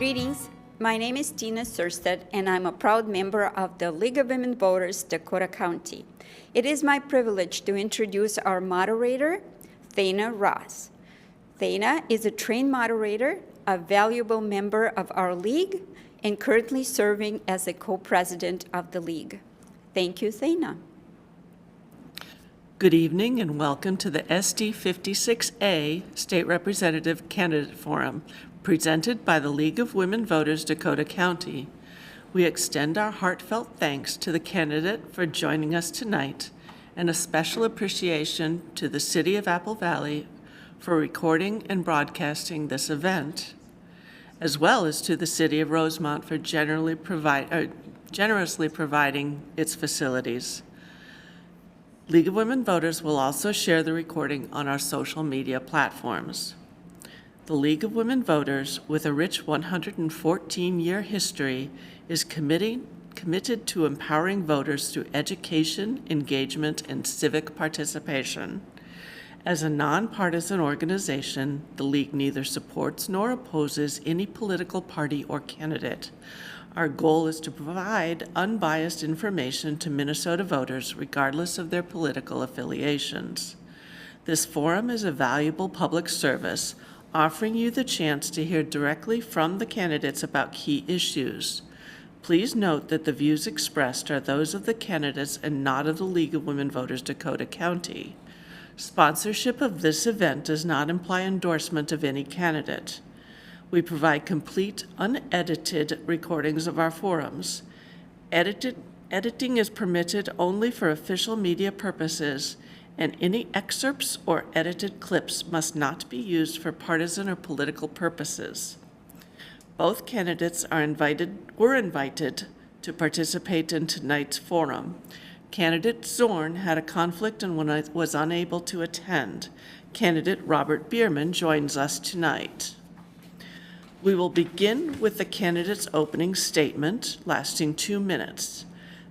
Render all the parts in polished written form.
Greetings. My name is Tina Surstead, and I'm a proud member of the League of Women Voters, Dakota County. It is my privilege to introduce our moderator, Thana Ross. Thana is a trained moderator, a valuable member of our league, and currently serving as a co-president of the league. Thank you, Thana. Good evening and welcome to the SD 56A State Representative Candidate Forum, presented by the League of Women Voters, Dakota County. We extend our heartfelt thanks to the candidate for joining us tonight, and a special appreciation to the City of Apple Valley for recording and broadcasting this event, as well as to the City of Rosemont for generously providing its facilities. League of Women Voters will also share the recording on our social media platforms. The League of Women Voters, with a rich 114-year history, is committed to empowering voters through education, engagement, and civic participation. As a nonpartisan organization, the League neither supports nor opposes any political party or candidate. Our goal is to provide unbiased information to Minnesota voters, regardless of their political affiliations. This forum is a valuable public service, offering you the chance to hear directly from the candidates about key issues. Please note that the views expressed are those of the candidates and not of the League of Women Voters, Dakota County. Sponsorship of this event does not imply endorsement of any candidate. We provide complete, unedited recordings of our forums. Editing is permitted only for official media purposes, and any excerpts or edited clips must not be used for partisan or political purposes. Both candidates were invited to participate in tonight's forum. Candidate Zorn had a conflict and was unable to attend. Candidate Robert Bierman joins us tonight. We will begin with the candidate's opening statement, lasting 2 minutes.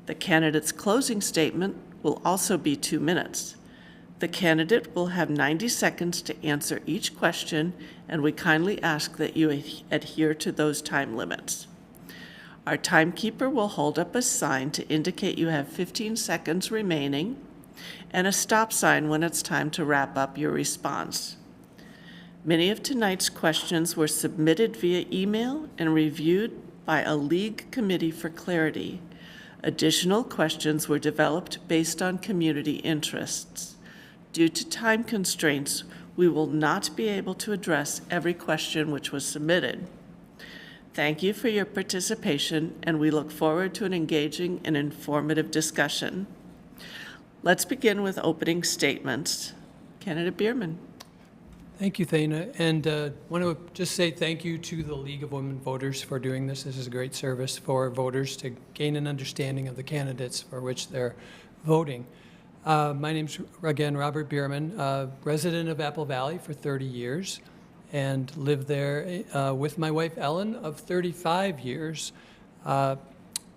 The candidate's closing statement will also be 2 minutes. The candidate will have 90 seconds to answer each question, and we kindly ask that you adhere to those time limits. Our timekeeper will hold up a sign to indicate you have 15 seconds remaining, and a stop sign when it's time to wrap up your response. Many of tonight's questions were submitted via email and reviewed by a league committee for clarity. Additional questions were developed based on community interests. Due to time constraints, we will not be able to address every question which was submitted. Thank you for your participation, and we look forward to an engaging and informative discussion. Let's begin with opening statements. Candidate Bierman. Thank you, Thana, and want to just say thank you to the League of Women Voters for doing this. This is a great service for voters to gain an understanding of the candidates for which they're voting. My name's, again, Robert Bierman, resident of Apple Valley for 30 years and lived there with my wife, Ellen, of 35 years. Ellen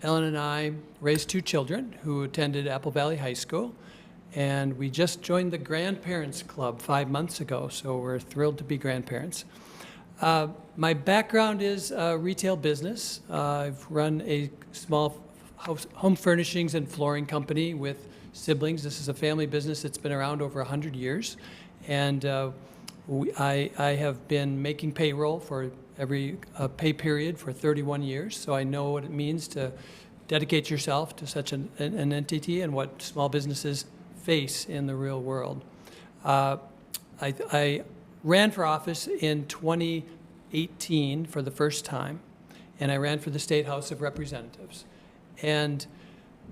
and I raised 2 children who attended Apple Valley High School, and we just joined the Grandparents Club 5 months ago, so we're thrilled to be grandparents. My background is retail business. I've run a small home furnishings and flooring company with siblings. This is a family business that's been around over 100 years, and I have been making payroll for every pay period for 31 years, so I know what it means to dedicate yourself to such an entity and what small businesses face in the real world. I ran for office in 2018 for the first time, and I ran for the State House of Representatives. And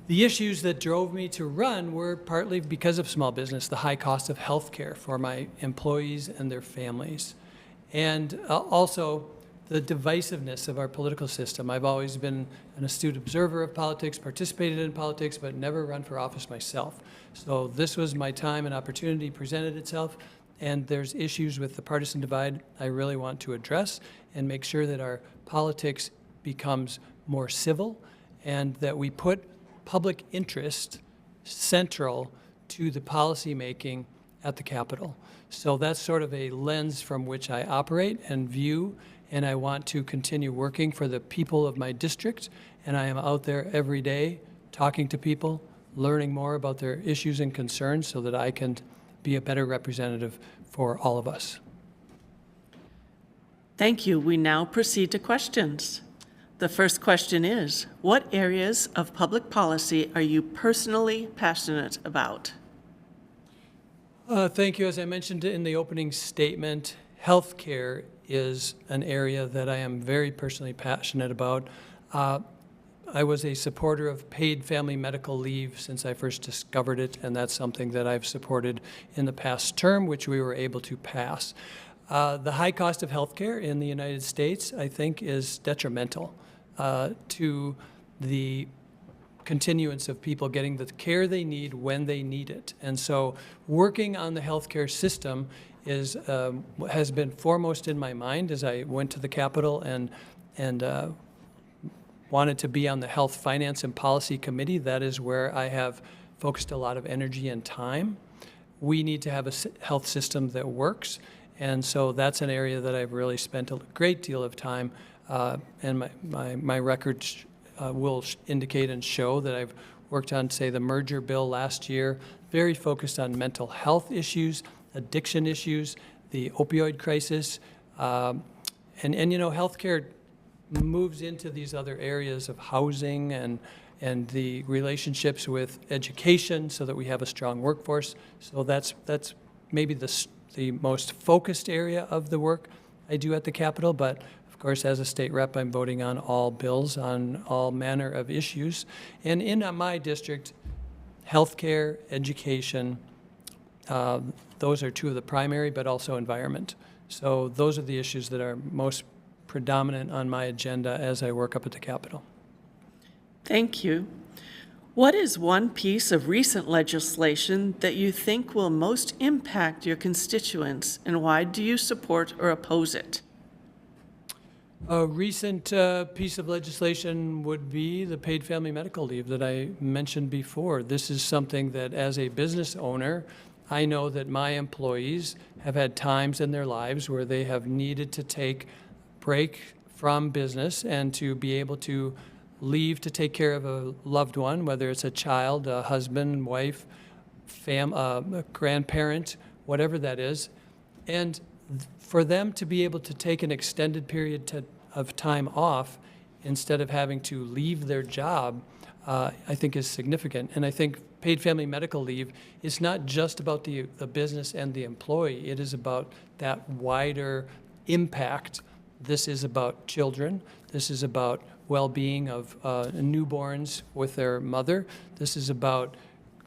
the issues that drove me to run were partly because of small business, the high cost of health care for my employees and their families, and also the divisiveness of our political system. I've always been an astute observer of politics, participated in politics, but never run for office myself. So this was my time and opportunity presented itself, and there's issues with the partisan divide I really want to address and make sure that our politics becomes more civil and that we put public interest central to the policy making at the Capitol. So that's sort of a lens from which I operate and view and I want to continue working for the people of my district, and I am out there every day talking to people, learning more about their issues and concerns so that I can be a better representative for all of us. Thank you. We now proceed to questions. The first question is, what areas of public policy are you personally passionate about? Thank you. As I mentioned in the opening statement, healthcare is an area that I am very personally passionate about. I was a supporter of paid family medical leave since I first discovered it, and that's something that I've supported in the past term, which we were able to pass. The high cost of healthcare in the United States, I think, is detrimental to the continuance of people getting the care they need when they need it. And so working on the healthcare system has been foremost in my mind as I went to the Capitol and wanted to be on the Health, Finance, and Policy Committee. That is where I have focused a lot of energy and time. We need to have a health system that works, and so that's an area that I've really spent a great deal of time, and my records will indicate and show that I've worked on, say, the merger bill last year, very focused on mental health issues, addiction issues, the opioid crisis, and you know, healthcare moves into these other areas of housing and the relationships with education so that we have a strong workforce. So that's maybe the most focused area of the work I do at the Capitol, but of course, as a state rep, I'm voting on all bills on all manner of issues. And in my district, healthcare, education, those are two of the primary, but also environment. So those are the issues that are most predominant on my agenda as I work up at the Capitol. Thank you. What is one piece of recent legislation that you think will most impact your constituents, and why do you support or oppose it? A recent piece of legislation would be the paid family medical leave that I mentioned before. This is something that, as a business owner, I know that my employees have had times in their lives where they have needed to take a break from business and to be able to leave to take care of a loved one, whether it's a child, a husband, wife, a grandparent, whatever that is. And for them to be able to take an extended period of time off instead of having to leave their job, I think is significant. And I think paid family medical leave is not just about the business and the employee. It is about that wider impact. This is about children. This is about well-being of newborns with their mother. This is about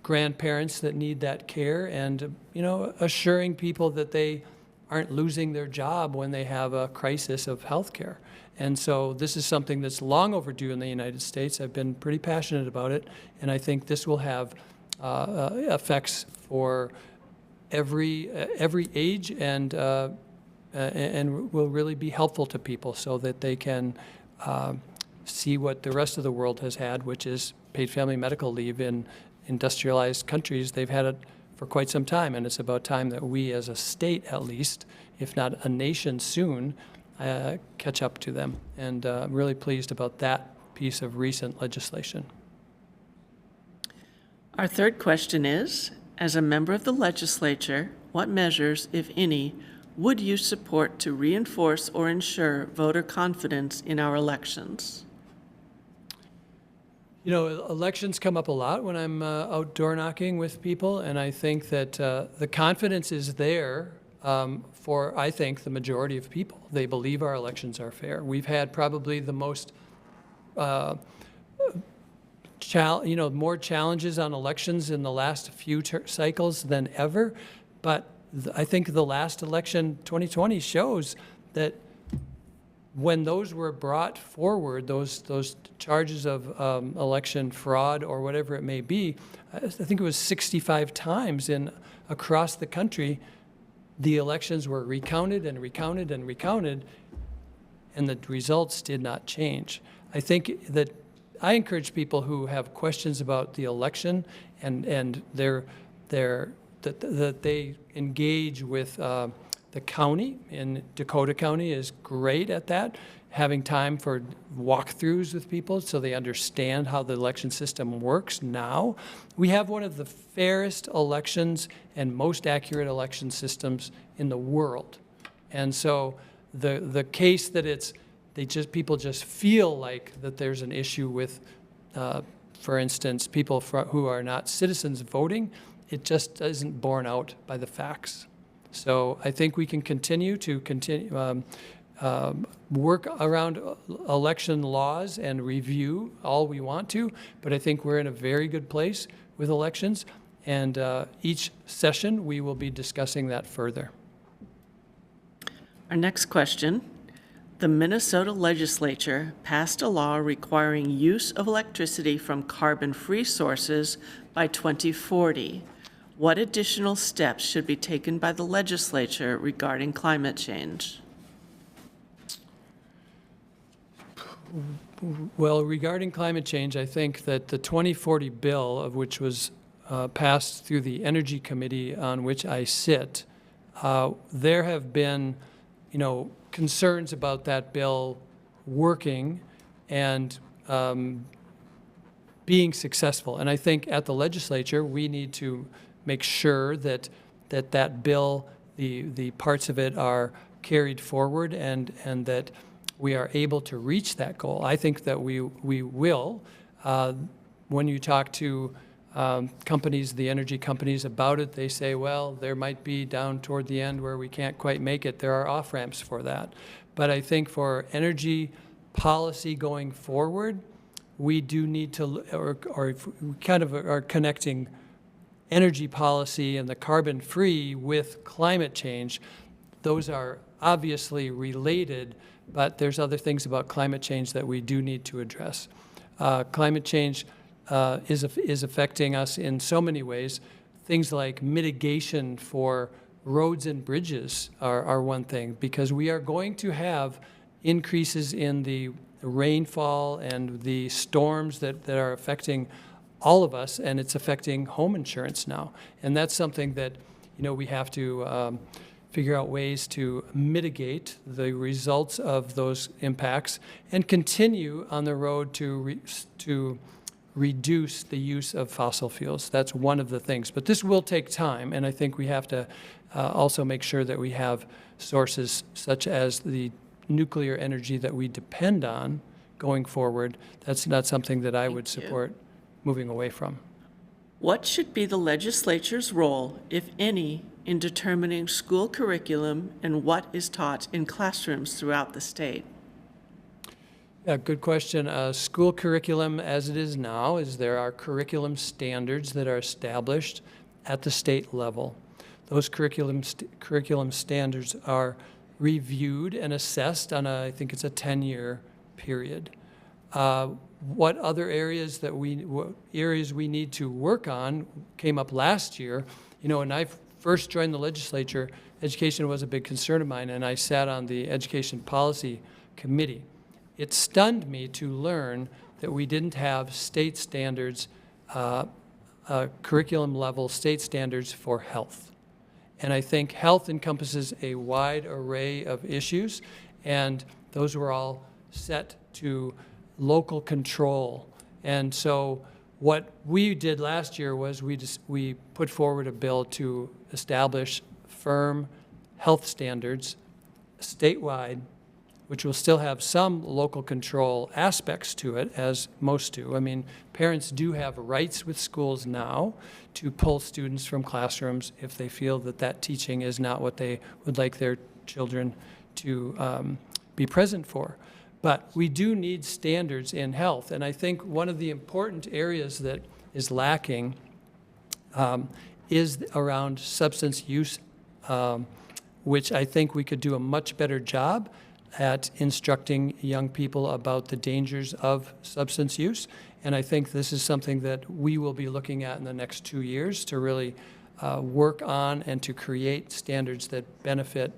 grandparents that need that care, and assuring people that they aren't losing their job when they have a crisis of health care. And so this is something that's long overdue in the United States. I've been pretty passionate about it, and I think this will have effects for every age and will really be helpful to people so that they can see what the rest of the world has had, which is paid family medical leave. In industrialized countries, they've had it for quite some time, and it's about time that we as a state, at least, if not a nation soon, catch up to them. And I'm really pleased about that piece of recent legislation. Our third question is, as a member of the legislature, what measures, if any, would you support to reinforce or ensure voter confidence in our elections? Elections come up a lot when I'm out door knocking with people, and I think that the confidence is there for, I think, the majority of people. They believe our elections are fair. We've had probably the most, more challenges on elections in the last few cycles than ever, but I think the last election, 2020, shows that when those were brought forward, those charges of election fraud or whatever it may be, I think it was 65 times across the country, the elections were recounted and recounted and recounted, and the results did not change. I think that I encourage people who have questions about the election and that they engage with The county in Dakota County is great at that, having time for walkthroughs with people so they understand how the election system works now. We have one of the fairest elections and most accurate election systems in the world. And so the case that people just feel like that there's an issue with, for instance, people who are not citizens voting, it just isn't borne out by the facts. So I think we can continue to work around election laws and review all we want to, but I think we're in a very good place with elections, and each session we will be discussing that further. Our next question. The Minnesota legislature passed a law requiring use of electricity from carbon-free sources by 2040. What additional steps should be taken by the legislature regarding climate change? Well, regarding climate change, I think that the 2040 bill, of which was passed through the Energy Committee on which I sit, there have been, concerns about that bill working and being successful. And I think at the legislature, we need to make sure that bill, the parts of it are carried forward and that we are able to reach that goal. I think that we will. When you talk to companies, the energy companies about it, they say, well, there might be down toward the end where we can't quite make it. There are off-ramps for that. But I think for energy policy going forward, we do need to, or if we kind of are connecting energy policy and the carbon-free with climate change. Those are obviously related, but there's other things about climate change that we do need to address. Climate change is affecting us in so many ways. Things like mitigation for roads and bridges are one thing, because we are going to have increases in the rainfall and the storms that are affecting all of us, and it's affecting home insurance now. And that's something that, we have to figure out ways to mitigate the results of those impacts and continue on the road to reduce the use of fossil fuels. That's one of the things. But this will take time, and I think we have to also make sure that we have sources such as the nuclear energy that we depend on going forward. That's not something that I would support moving away from. What should be the legislature's role, if any, in determining school curriculum and what is taught in classrooms throughout the state? Yeah, good question. School curriculum as it is now is there are curriculum standards that are established at the state level. Those curriculum standards are reviewed and assessed on I think it's a 10-year period. What other areas we need to work on came up last year. When I first joined the legislature, education was a big concern of mine, and I sat on the Education Policy Committee. It stunned me to learn that we didn't have state standards, curriculum level state standards for health. And I think health encompasses a wide array of issues, and those were all set to local control. And so what we did last year was we put forward a bill to establish firm health standards statewide, which will still have some local control aspects to it, as most do. I mean, parents do have rights with schools now to pull students from classrooms if they feel that teaching is not what they would like their children to be present for. But we do need standards in health, and I think one of the important areas that is lacking is around substance use, which I think we could do a much better job at instructing young people about the dangers of substance use. And I think this is something that we will be looking at in the next 2 years to really work on and to create standards that benefit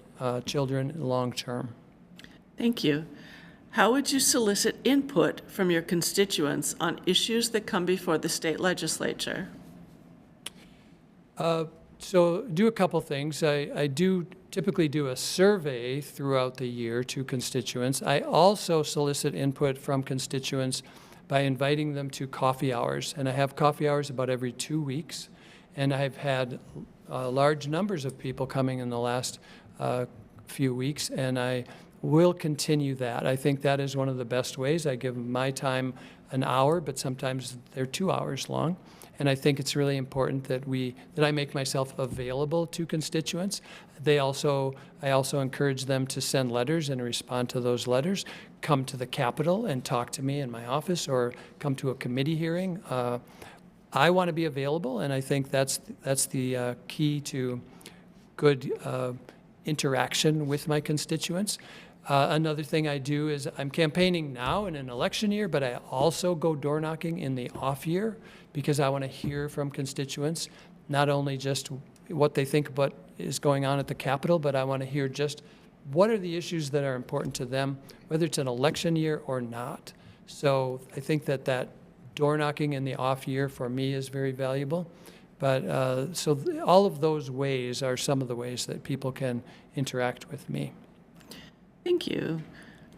children long term. Thank you. How would you solicit input from your constituents on issues that come before the state legislature? So do a couple things. I do typically do a survey throughout the year to constituents. I also solicit input from constituents by inviting them to coffee hours. And I have coffee hours about every 2 weeks. And I've had large numbers of people coming in the last few weeks, and I will continue that. I think that is one of the best ways. I give my time an hour, but sometimes they're 2 hours long. And I think it's really important that I make myself available to constituents. I also encourage them to send letters and respond to those letters. Come to the Capitol and talk to me in my office, or come to a committee hearing. I want to be available, and I think that's the key to good interaction with my constituents. Another thing I do is I'm campaigning now in an election year, but I also go door knocking in the off year, because I want to hear from constituents, not only just what they think about is going on at the Capitol, but I want to hear just what are the issues that are important to them, whether it's an election year or not. So I think that door knocking in the off year for me is very valuable. But all of those ways are some of the ways that people can interact with me. Thank you.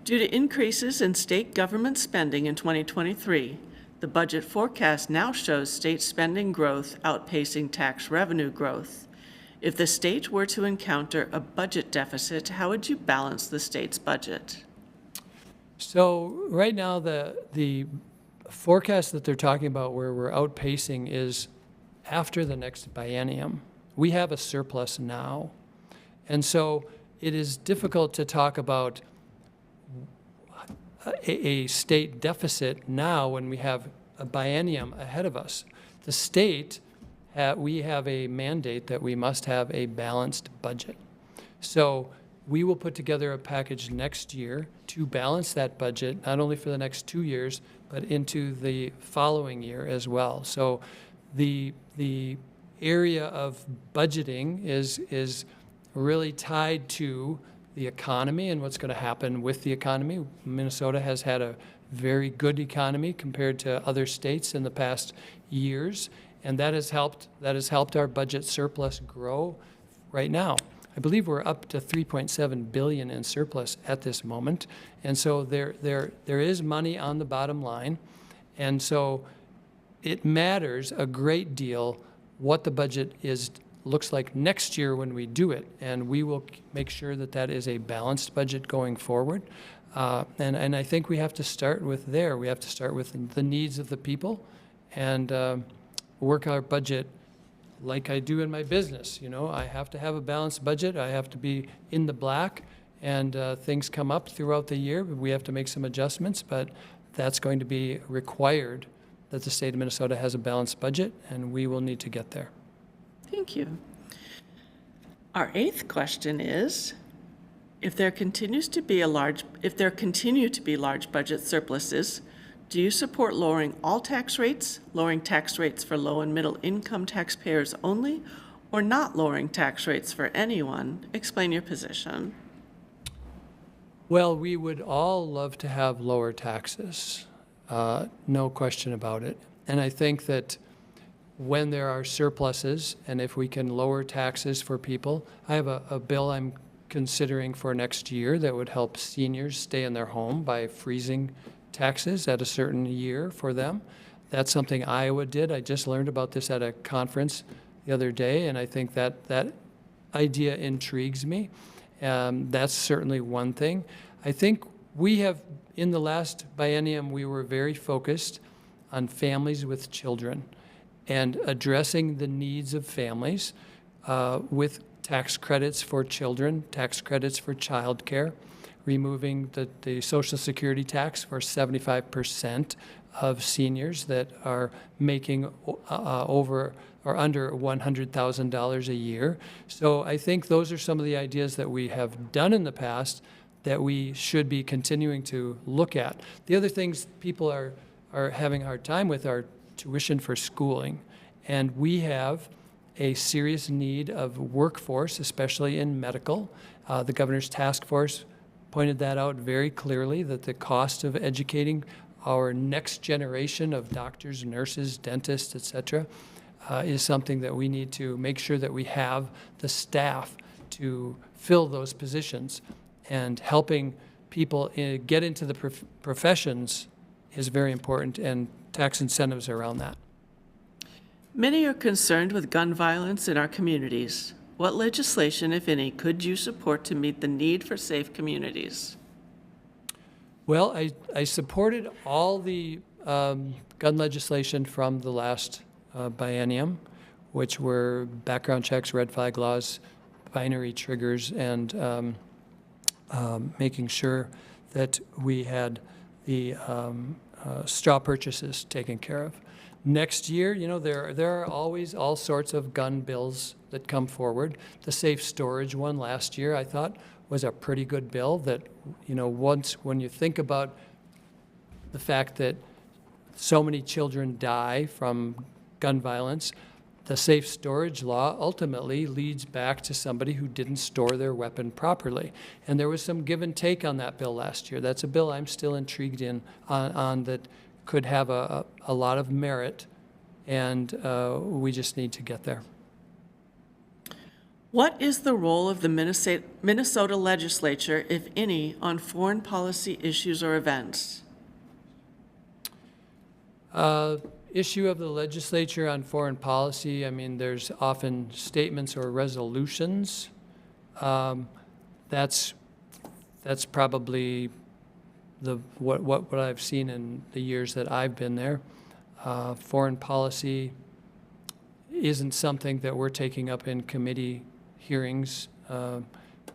Due to increases in state government spending in 2023, the budget forecast now shows state spending growth outpacing tax revenue growth. If the state were to encounter a budget deficit, how would you balance the state's budget? So right now, the forecast that they're talking about where we're outpacing is after the next biennium. We have a surplus now. And so it is difficult to talk about a state deficit now when we have a biennium ahead of us. The state, we have a mandate that we must have a balanced budget. So we will put together a package next year to balance that budget, not only for the next 2 years, but into the following year as well. So the area of budgeting is really tied to the economy and what's going to happen with the economy. Minnesota has had a very good economy compared to other states in the past years, and that has helped our budget surplus grow right now. I believe we're up to $3.7 billion in surplus at this moment, and so there is money on the bottom line, and so it matters a great deal what the budget looks like next year when we do it, and we will make sure that is a balanced budget going forward. And I think we have to start with there. We have to start with the needs of the people and work our budget like I do in my business. You know, I have to have a balanced budget. I have to be in the black, and things come up throughout the year. We have to make some adjustments, but that's going to be required that the state of Minnesota has a balanced budget, and we will need to get there. Thank you. Our 8th question is, if there continue to be large budget surpluses, do you support lowering all tax rates, lowering tax rates for low and middle income taxpayers only, or not lowering tax rates for anyone? Explain your position. Well, we would all love to have lower taxes, no question about it. And I think that when there are surpluses, and if we can lower taxes for people, I have a bill I'm considering for next year that would help seniors stay in their home by freezing taxes at a certain year for them. That's something Iowa did. I just learned about this at a conference the other day, and I think that idea intrigues me. That's certainly one thing. I think we have, in the last biennium, we were very focused on families with children and addressing the needs of families with tax credits for children, tax credits for childcare, removing the Social Security tax for 75% of seniors that are making over or under $100,000 a year. So I think those are some of the ideas that we have done in the past that we should be continuing to look at. The other things people are having a hard time with are tuition for schooling. And we have a serious need of workforce, especially in medical. The governor's task force pointed that out very clearly, that the cost of educating our next generation of doctors, nurses, dentists, et cetera, is something that we need to make sure that we have the staff to fill those positions. And helping people get into the professions is very important, and tax incentives around that. Many are concerned with gun violence in our communities. What legislation, if any, could you support to meet the need for safe communities? Well, I supported all the gun legislation from the last biennium, which were background checks, red flag laws, binary triggers, and making sure that we had the straw purchases taken care of. Next year, you know, there are always all sorts of gun bills that come forward. The safe storage one last year, I thought, was a pretty good bill that, you know, when you think about the fact that so many children die from gun violence, the safe storage law ultimately leads back to somebody who didn't store their weapon properly. And there was some give and take on that bill last year. That's a bill I'm still intrigued on that could have a lot of merit, and we just need to get there. What is the role of the Minnesota legislature, if any, on foreign policy issues or events? Issue of the legislature on foreign policy, I mean, there's often statements or resolutions. That's probably what I've seen in the years that I've been there. Foreign policy isn't something that we're taking up in committee hearings.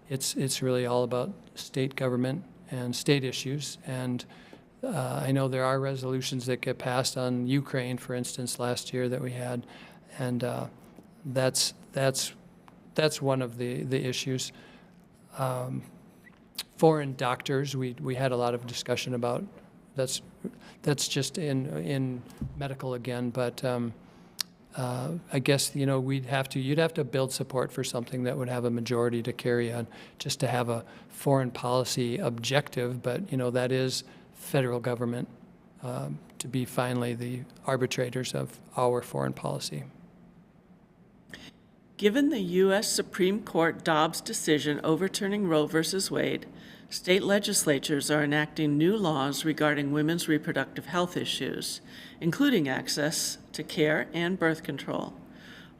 It's really all about state government and state issues. And I know there are resolutions that get passed on Ukraine, for instance, last year that we had, and that's one of the issues. Foreign doctors, we had a lot of discussion about. That's just in medical again, but I guess, you know, you'd have to build support for something that would have a majority to carry on, just to have a foreign policy objective. But, you know, that is federal government to be finally the arbitrators of our foreign policy. Given the U.S. Supreme Court Dobbs decision overturning Roe v. Wade, state legislatures are enacting new laws regarding women's reproductive health issues, including access to care and birth control.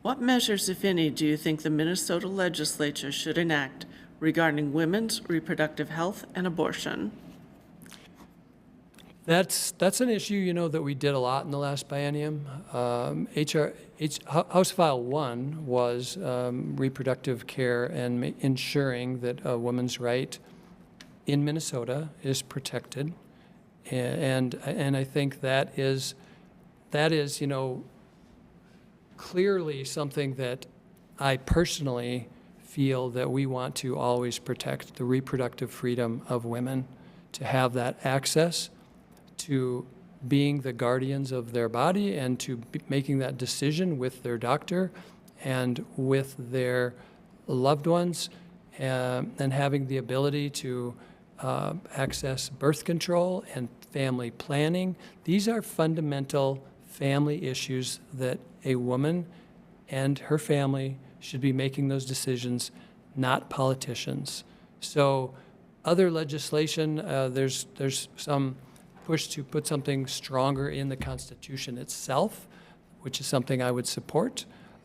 What measures, if any, do you think the Minnesota legislature should enact regarding women's reproductive health and abortion? That's an issue, you know, that we did a lot in the last biennium. House File 1 was reproductive care and ensuring that a woman's right in Minnesota is protected, and I think that is, you know, clearly something that I personally feel that we want to always protect, the reproductive freedom of women to have that access to being the guardians of their body and to making that decision with their doctor and with their loved ones, and having the ability to access birth control and family planning. These are fundamental family issues that a woman and her family should be making those decisions, not politicians. So other legislation, there's some push to put something stronger in the Constitution itself, which is something I would support.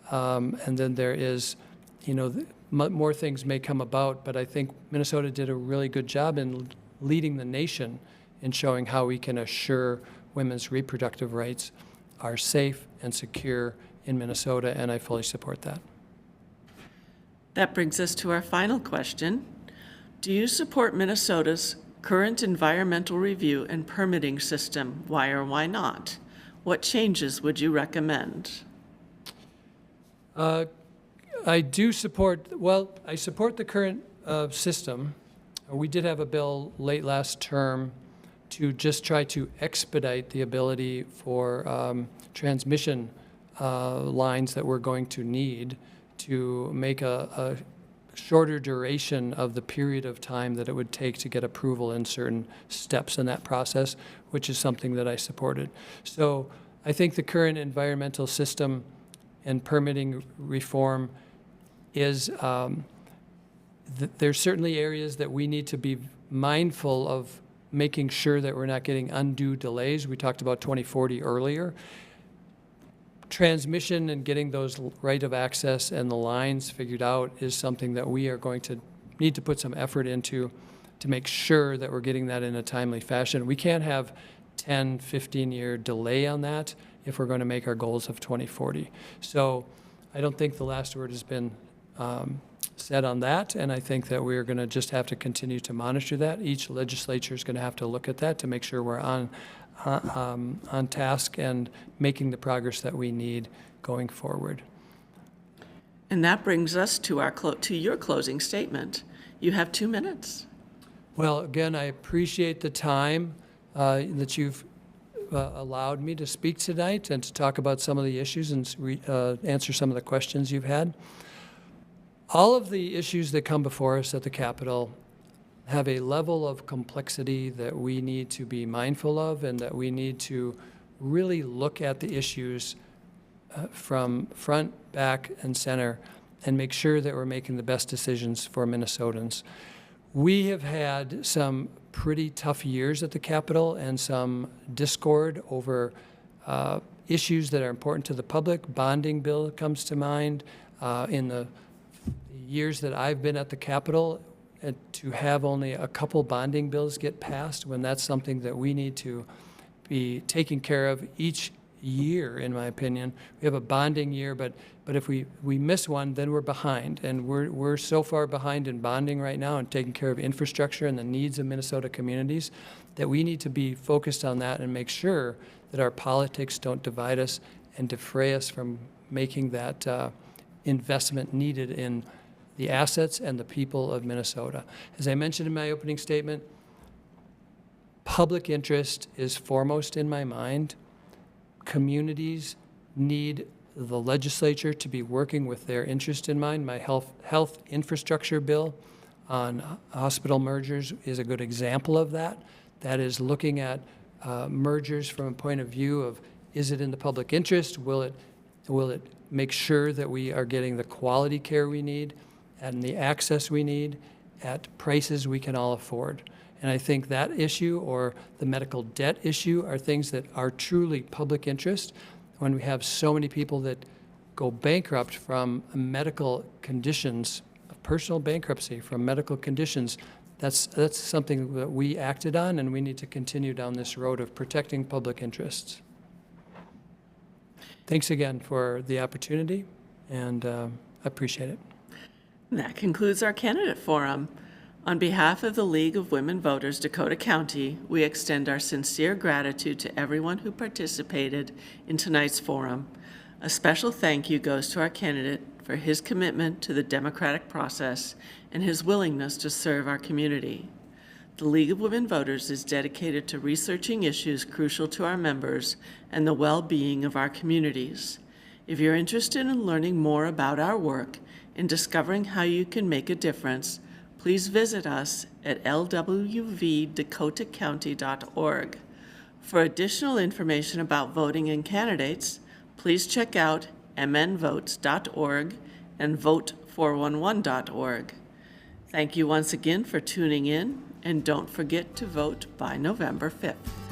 And then there is, you know, more things may come about, but I think Minnesota did a really good job in leading the nation in showing how we can assure women's reproductive rights are safe and secure in Minnesota, and I fully support that. That brings us to our final question. Do you support Minnesota's current environmental review and permitting system? Why or why not? What changes would you recommend? I do support, I support the current system. We did have a bill late last term to just try to expedite the ability for transmission lines that we're going to need to make a shorter duration of the period of time that it would take to get approval in certain steps in that process, which is something that I supported. So I think the current environmental system and permitting reform is there's certainly areas that we need to be mindful of making sure that we're not getting undue delays. We talked about 2040 earlier. Transmission and getting those right of access and the lines figured out is something that we are going to need to put some effort into to make sure that we're getting that in a timely fashion. We can't have 10, 15-year delay on that if we're going to make our goals of 2040. So I don't think the last word has been said on that, and I think that we're going to just have to continue to monitor that. Each legislature is going to have to look at that to make sure we're on task and making the progress that we need going forward. And that brings us to your closing statement. You have 2 minutes. Well, again, I appreciate the time that you've allowed me to speak tonight and to talk about some of the issues and answer some of the questions you've had. All of the issues that come before us at the Capitol have a level of complexity that we need to be mindful of, and that we need to really look at the issues from front, back, and center and make sure that we're making the best decisions for Minnesotans. We have had some pretty tough years at the Capitol and some discord over issues that are important to the public. Bonding bill comes to mind. In the years that I've been at the Capitol, to have only a couple bonding bills get passed, when that's something that we need to be taking care of each year, in my opinion. We have a bonding year, but if we miss one, then we're behind. And we're so far behind in bonding right now and taking care of infrastructure and the needs of Minnesota communities that we need to be focused on that and make sure that our politics don't divide us and defray us from making that investment needed in the assets and the people of Minnesota. As I mentioned in my opening statement, public interest is foremost in my mind. Communities need the legislature to be working with their interest in mind. My health infrastructure bill on hospital mergers is a good example of that. That is looking at mergers from a point of view of, is it in the public interest? Will it make sure that we are getting the quality care we need and the access we need at prices we can all afford? And I think that issue, or the medical debt issue, are things that are truly public interest. When we have so many people that go bankrupt from medical conditions, personal bankruptcy from medical conditions, that's something that we acted on, and we need to continue down this road of protecting public interests. Thanks again for the opportunity, and I appreciate it. That concludes our candidate forum. On behalf of the League of Women Voters, Dakota County, we extend our sincere gratitude to everyone who participated in tonight's forum. A special thank you goes to our candidate for his commitment to the democratic process and his willingness to serve our community. The League of Women Voters is dedicated to researching issues crucial to our members and the well-being of our communities. If you're interested in learning more about our work and discovering how you can make a difference, please visit us at lwvdakotacounty.org. For additional information about voting and candidates, please check out mnvotes.org and vote411.org. Thank you once again for tuning in, and don't forget to vote by November 5th.